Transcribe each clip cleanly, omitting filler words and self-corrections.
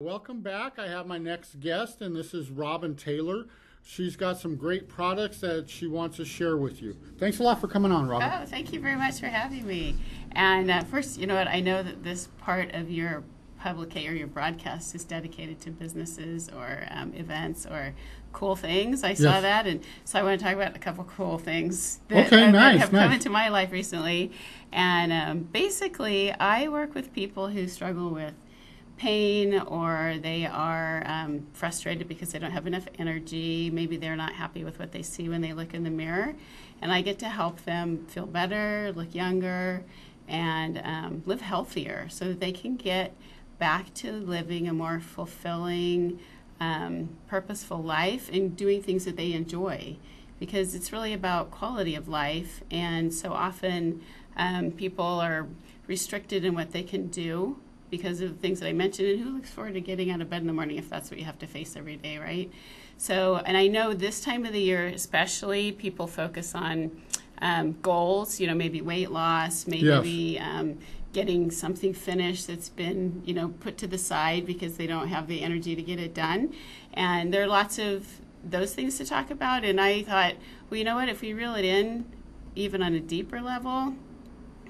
Welcome back. I have my next guest, and this is Robin Taylor. She's got some great products that she wants to share with you. Thanks a lot for coming on, Robin. Oh, thank you very much for having me. And first, you know what? I know that this part of your publication or your broadcast is dedicated to businesses or events or cool things. I saw that, and so I want to talk about a couple cool things that, that have come into my life recently. And basically, I work with people who struggle with pain, or they are frustrated because they don't have enough energy. Maybe they're not happy with what they see when they look in the mirror. And I get to help them feel better, look younger, and live healthier so that they can get back to living a more fulfilling, purposeful life and doing things that they enjoy. Because it's really about quality of life, and so often people are restricted in what they can do because of the things that I mentioned, and who looks forward to getting out of bed in the morning if that's what you have to face every day, right? So, and I know this time of the year especially, people focus on goals, maybe weight loss, maybe getting something finished that's been, put to the side because they don't have the energy to get it done. And there are lots of those things to talk about, and I thought, well, you know what, if we reel it in, even on a deeper level,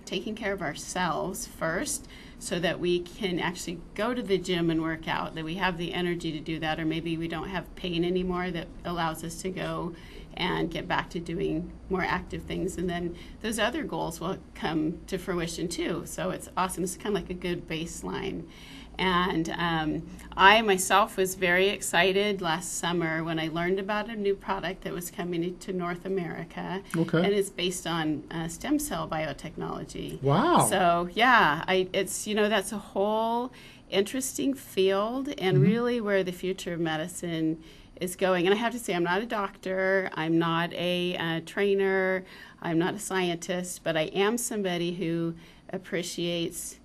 taking care of ourselves first, so that we can actually go to the gym and work out, that we have the energy to do that, or maybe we don't have pain anymore that allows us to go and get back to doing more active things. And then those other goals will come to fruition too. So it's awesome. It's kind of like a good baseline. And I myself was very excited last summer when I learned about a new product that was coming to North America. Okay. And it's based on stem cell biotechnology. Wow. So yeah, it's that's a whole interesting field, and really where the future of medicine is going. And I have to say, I'm not a doctor, I'm not a trainer, I'm not a scientist, but I am somebody who appreciates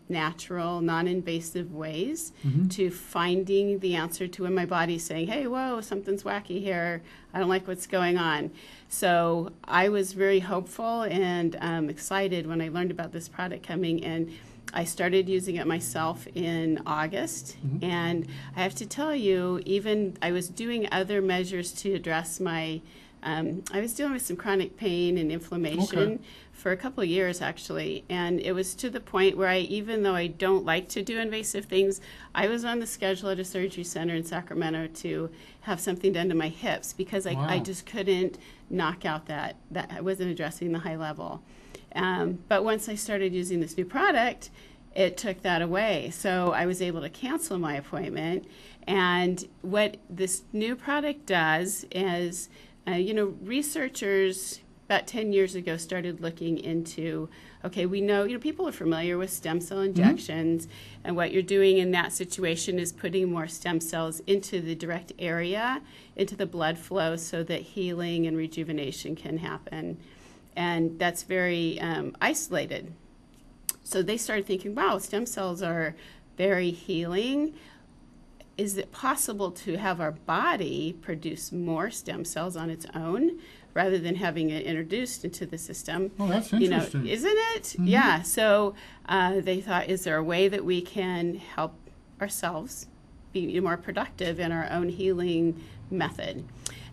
natural, non-invasive ways to finding the answer to when my body's saying, hey, whoa, something's wacky here, I don't like what's going on. So I was very hopeful and excited when I learned about this product coming, and I started using it myself in August. And I have to tell you, even I was doing other measures to address my I was dealing with some chronic pain and inflammation for a couple of years, actually. And it was to the point where even though I don't like to do invasive things, I was on the schedule at a surgery center in Sacramento to have something done to my hips because I just couldn't knock out that I wasn't addressing the high level. But once I started using this new product, it took that away. So I was able to cancel my appointment. And what this new product does is, researchers about 10 years ago started looking into, okay, we know, people are familiar with stem cell injections, and what you're doing in that situation is putting more stem cells into the direct area, into the blood flow, so that healing and rejuvenation can happen. And that's very isolated. So they started thinking, wow, stem cells are very healing. Is it possible to have our body produce more stem cells on its own rather than having it introduced into the system? Oh, that's interesting. Isn't it? Yeah. So they thought, is there a way that we can help ourselves be more productive in our own healing method?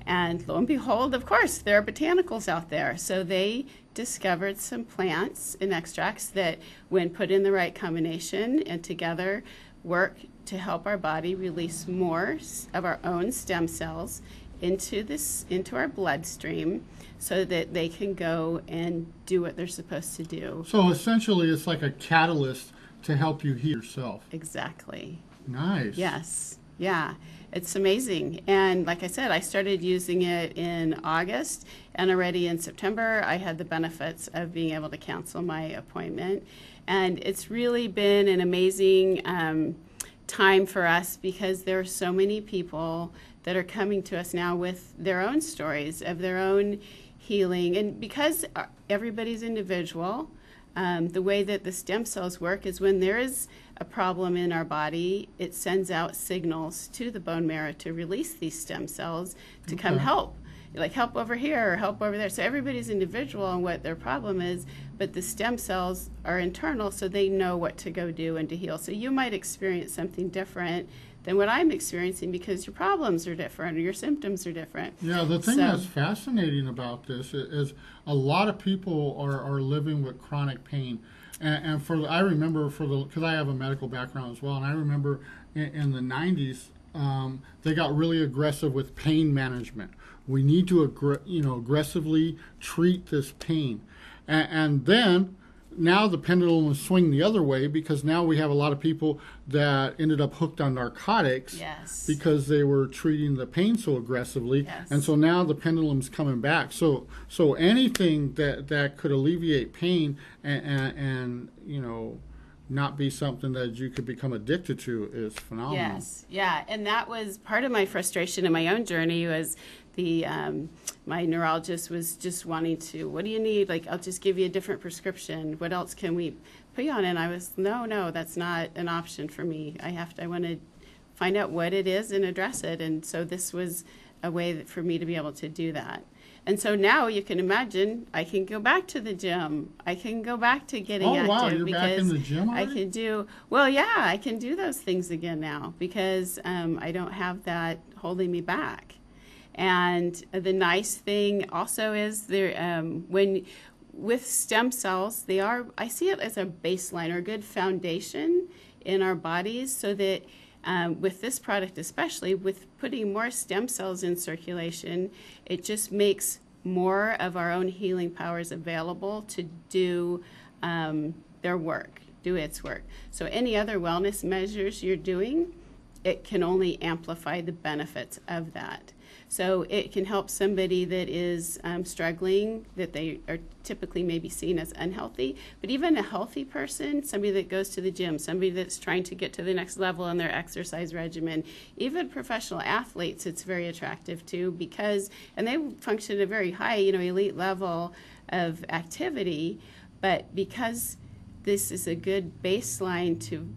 And lo and behold, of course, there are botanicals out there. So they discovered some plants and extracts that, when put in the right combination and together, work to help our body release more of our own stem cells into our bloodstream so that they can go and do what they're supposed to do. So essentially it's like a catalyst to help you heal yourself. Exactly. Nice. Yes. Yeah. It's amazing. And like I said, I started using it in August, and already in September I had the benefits of being able to cancel my appointment. And it's really been an amazing time for us because there are so many people that are coming to us now with their own stories of their own healing. And because everybody's individual, the way that the stem cells work is when there is a problem in our body, it sends out signals to the bone marrow to release these stem cells to come help. like help over here or help over there. So everybody's individual on what their problem is, but the stem cells are internal, so they know what to go do and to heal. So you might experience something different than what I'm experiencing because your problems are different or your symptoms are different. Yeah, the thing that's fascinating about this is a lot of people are living with chronic pain. And I remember because I have a medical background as well, and I remember in the 90s, they got really aggressive with pain management. We need to aggressively treat this pain. And then now the pendulum is swinging the other way because now we have a lot of people that ended up hooked on narcotics because they were treating the pain so aggressively. And so now the pendulum's coming back. So anything that could alleviate pain and not be something that you could become addicted to is phenomenal. Yes, yeah, and that was part of my frustration in my own journey was my neurologist was just wanting to, what do you need? Like, I'll just give you a different prescription. What else can we put you on? And I was, no, that's not an option for me. I want to find out what it is and address it. And so this was a way for me to be able to do that. And so now you can imagine I can go back to the gym. I can go back to getting active. Wow, you're back in the gym already? I can do those things again now because I don't have that holding me back. And the nice thing also is with stem cells, I see it as a baseline or a good foundation in our bodies so that with this product especially, with putting more stem cells in circulation, it just makes more of our own healing powers available to do its work. So any other wellness measures you're doing, it can only amplify the benefits of that. So it can help somebody that is struggling, that they are typically maybe seen as unhealthy, but even a healthy person, somebody that goes to the gym, somebody that's trying to get to the next level in their exercise regimen, even professional athletes, it's very attractive to because, and they function at a very high, elite level of activity, but because this is a good baseline to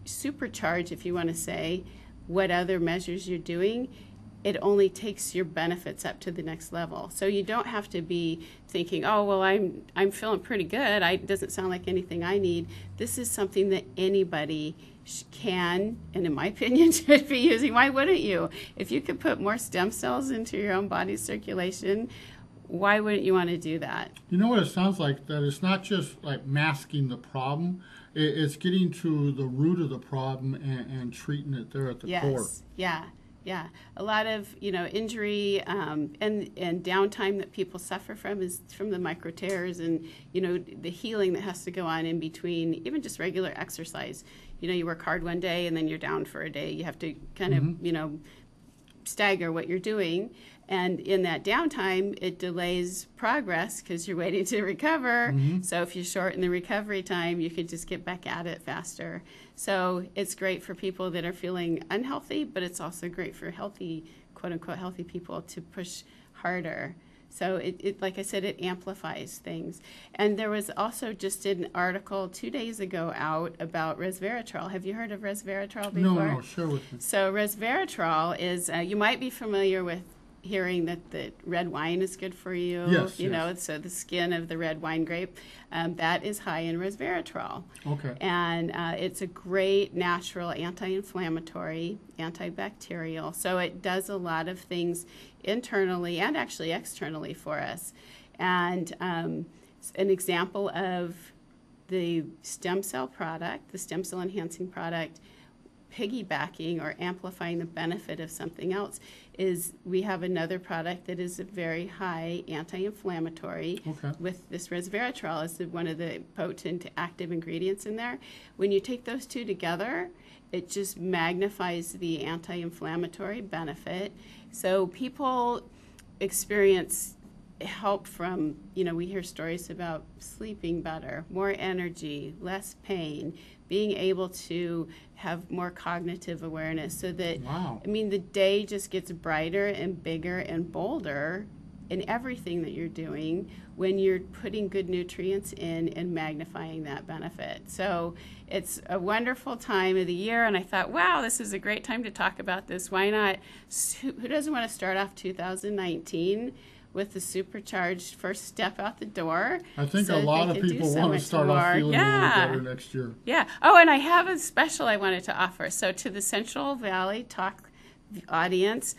supercharge, if you want to say, what other measures you're doing, it only takes your benefits up to the next level. So you don't have to be thinking, oh, well, I'm feeling pretty good. It doesn't sound like anything I need. This is something that anybody can, and in my opinion, should be using. Why wouldn't you? If you could put more stem cells into your own body's circulation, why wouldn't you want to do that? You know what it sounds like? That it's not just like masking the problem. It's getting to the root of the problem and treating it there at the core. Yeah, a lot of injury and downtime that people suffer from is from the micro tears and the healing that has to go on in between, even just regular exercise. You work hard one day and then you're down for a day. You have to kind of stagger what you're doing, and in that downtime it delays progress because you're waiting to recover. So if you shorten the recovery time, you can just get back at it faster. So it's great for people that are feeling unhealthy, but it's also great for healthy, quote unquote healthy people to push harder. So it like I said, it amplifies things. And there was also just an article 2 days ago out about resveratrol. Have you heard of resveratrol before? No, share with me. So resveratrol is, you might be familiar with hearing that the red wine is good for you. Yes. So the skin of the red wine grape, that is high in resveratrol. Okay. And it's a great natural anti-inflammatory, antibacterial. So it does a lot of things internally and actually externally for us. And an example of the stem cell product, the stem cell enhancing product, piggybacking or amplifying the benefit of something else is we have another product that is a very high anti-inflammatory with this resveratrol as one of the potent active ingredients in there. When you take those two together, it just magnifies the anti-inflammatory benefit. So people experience help from, we hear stories about sleeping better, more energy, less pain, being able to have more cognitive awareness so that, the day just gets brighter and bigger and bolder in everything that you're doing when you're putting good nutrients in and magnifying that benefit. So it's a wonderful time of the year, and I thought, wow, this is a great time to talk about this. Why not? Who doesn't want to start off 2019 with the supercharged first step out the door? I think so a lot of people want to start off feeling a little better next year. Yeah. Oh, and I have a special I wanted to offer. So to the Central Valley Talk audience,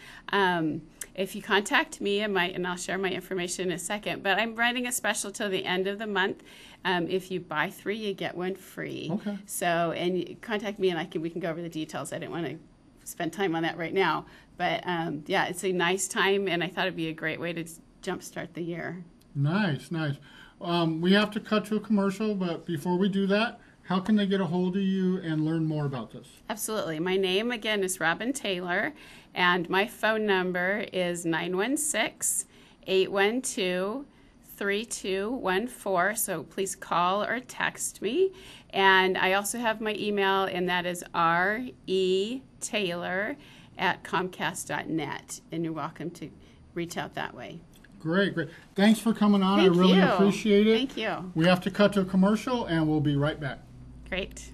if you contact me, and I'll share my information in a second, but I'm running a special till the end of the month. If you buy 3, you get 1 free. Okay. So, and you contact me, and we can go over the details. I didn't want to spend time on that right now, but yeah, it's a nice time, and I thought it'd be a great way to jumpstart the year. Nice, nice. We have to cut to a commercial, but before we do that, how can they get a hold of you and learn more about this? Absolutely. My name, again, is Robin Taylor, and my phone number is 916-812-3214, so please call or text me. And I also have my email, and that is retaylor@comcast.net, and you're welcome to reach out that way. Great, great. Thanks for coming on. Thank I really you. appreciate it. Thank you. We have to cut to a commercial, and we'll be right back. Great.